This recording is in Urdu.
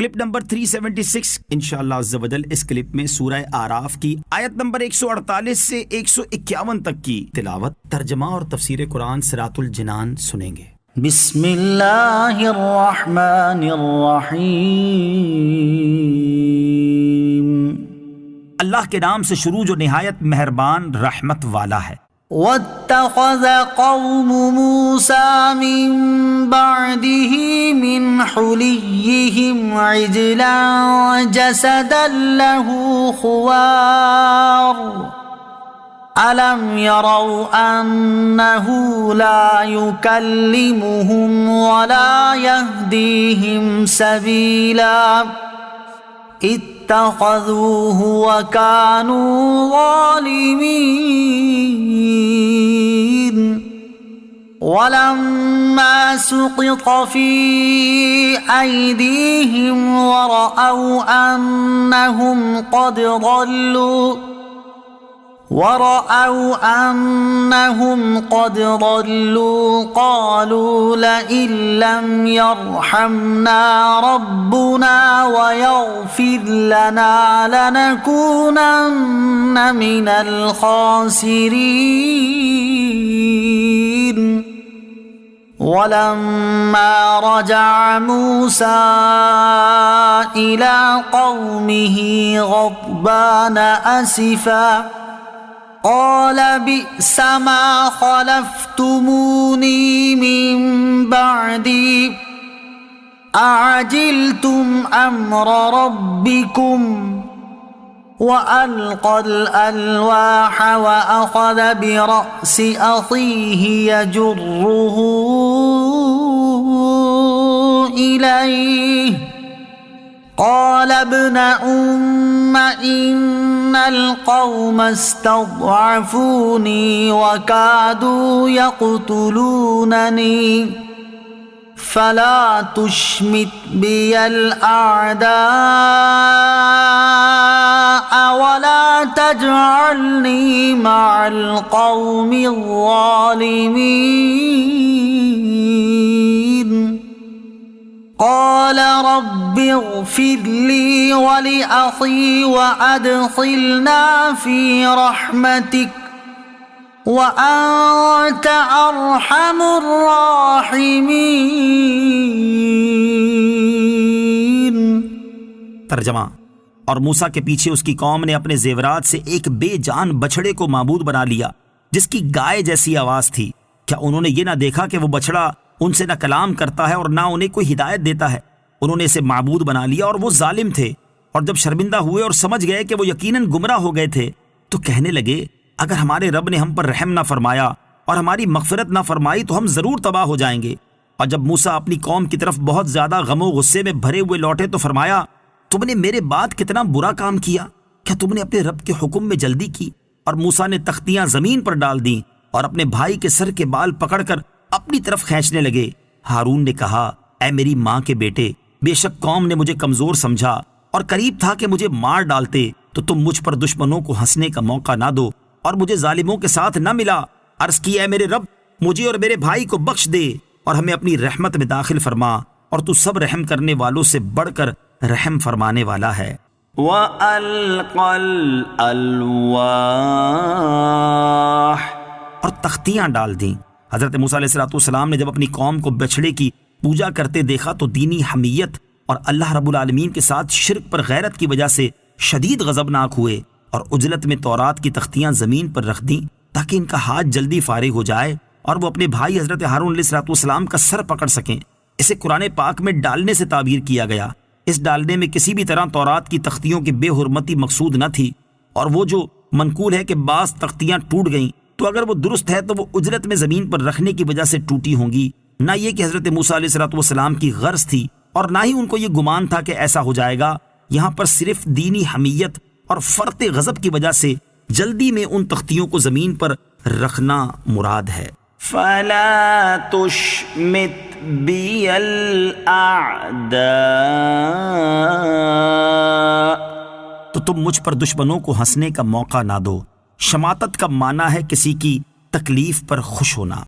کلپ نمبر 376 انشاءاللہ عز و جل اس کلپ میں سورہ اعراف کی آیت نمبر 148 سے 151 تک کی تلاوت، ترجمہ اور تفسیر قرآن صراط الجنان سنیں گے۔ بسم اللہ الرحمن الرحیم، اللہ کے نام سے شروع جو نہایت مہربان رحمت والا ہے۔ واتخذ قوم موسى من بعده من حليهم عجلا جسدا له خوار ألم يروا أنه لا يكلمهم ولا يهديهم سبيلا اتخذوه وكانوا ظالمين ولما سقط في أيديهم ورأوا أنهم قد ضلوا قالوا لئن لم يرحمنا ربنا ويغفر لنا لنكونن من الخاسرين ولما رجع موسى إلى قومه غضبان أسفا قال بئس ما خلفتموني من بعدي أعجلتم أمر ربكم وألقى الألواح وأخذ برأس أخيه يجره إليه قال ابن أم إن القوم استضعفوني وكادوا يقتلونني فلا تشمت بي الأعداء ولا تجعلني مع القوم الظالمين قال رب اغفر لي ولأخي وأدخلنا في رحمتك وأنت أرحم الراحمين۔ ترجمہ، اور موسیٰ کے پیچھے اس کی قوم نے اپنے زیورات سے ایک بے جان بچھڑے کو معبود بنا لیا جس کی گائے جیسی آواز تھی۔ کیا انہوں نے یہ نہ دیکھا کہ وہ بچھڑا ان سے نہ کلام کرتا ہے اور نہ انہیں کوئی ہدایت دیتا ہے؟ انہوں نے اسے معبود بنا لیا اور وہ ظالم تھے، اور جب شرمندہ ہوئے اور سمجھ گئے کہ وہ یقیناً گمراہ ہو گئے تھے تو کہنے لگے اگر ہمارے رب نے ہم پر رحم نہ فرمایا اور ہماری مغفرت نہ فرمائی تو ہم ضرور تباہ ہو جائیں گے۔ اور جب موسیٰ اپنی قوم کی طرف بہت زیادہ غم و غصے میں بھرے ہوئے لوٹے تو فرمایا تم نے میرے بعد کتنا برا کام کیا، کیا تم نے اپنے رب کے حکم میں جلدی کی؟ اور موسیٰ نے تختیاں زمین پر ڈال دیں اور اپنے بھائی کے سر کے بال پکڑ کر اپنی طرف کھینچنے لگے۔ ہارون نے کہا اے میری ماں کے بیٹے، بے شک قوم نے مجھے کمزور سمجھا اور قریب تھا کہ مجھے مار ڈالتے، تو تم مجھ پر دشمنوں کو ہنسنے کا موقع نہ دو اور مجھے ظالموں کے ساتھ نہ ملا۔ عرض کی اے میرے رب، مجھے اور میرے بھائی کو بخش دے اور ہمیں اپنی رحمت میں داخل فرما، اور تو سب رحم کرنے والوں سے بڑھ کر رحم فرمانے والا ہے۔ وَأَلْقَى الْأَلْوَاحَ، اور تختیاں ڈال دیں۔ حضرت موسیٰ علیہ السلام نے جب اپنی قوم کو بچھڑے کی پوجا کرتے دیکھا تو دینی حمیت اور اللہ رب العالمین کے ساتھ شرک پر غیرت کی وجہ سے شدید غضبناک ہوئے اور عجلت میں تورات کی تختیاں زمین پر رکھ دیں تاکہ ان کا ہاتھ جلدی فارغ ہو جائے اور وہ اپنے بھائی حضرت ہارون علیہ السلام کا سر پکڑ سکیں۔ اسے قرآن پاک میں ڈالنے سے تعبیر کیا گیا۔ اس ڈالنے میں کسی بھی طرح تورات کی تختیوں کی بے حرمتی مقصود نہ تھی، اور وہ جو منقول ہے کہ بعض تختیاں ٹوٹ گئیں تو اگر وہ درست ہے تو وہ اجرت میں زمین پر رکھنے کی وجہ سے ٹوٹی ہوں گی، نہ یہ کہ حضرت موسیٰ علیہ السلام کی غرض تھی، اور نہ ہی ان کو یہ گمان تھا کہ ایسا ہو جائے گا۔ یہاں پر صرف دینی حمیت اور فرط غضب کی وجہ سے جلدی میں ان تختیوں کو زمین پر رکھنا مراد ہے۔ فَلَا تُشْمِتْ بِيَ الْأَعْدَاءَ، تو تم مجھ پر دشمنوں کو ہنسنے کا موقع نہ دو۔ شماتت کا معنی ہے کسی کی تکلیف پر خوش ہونا۔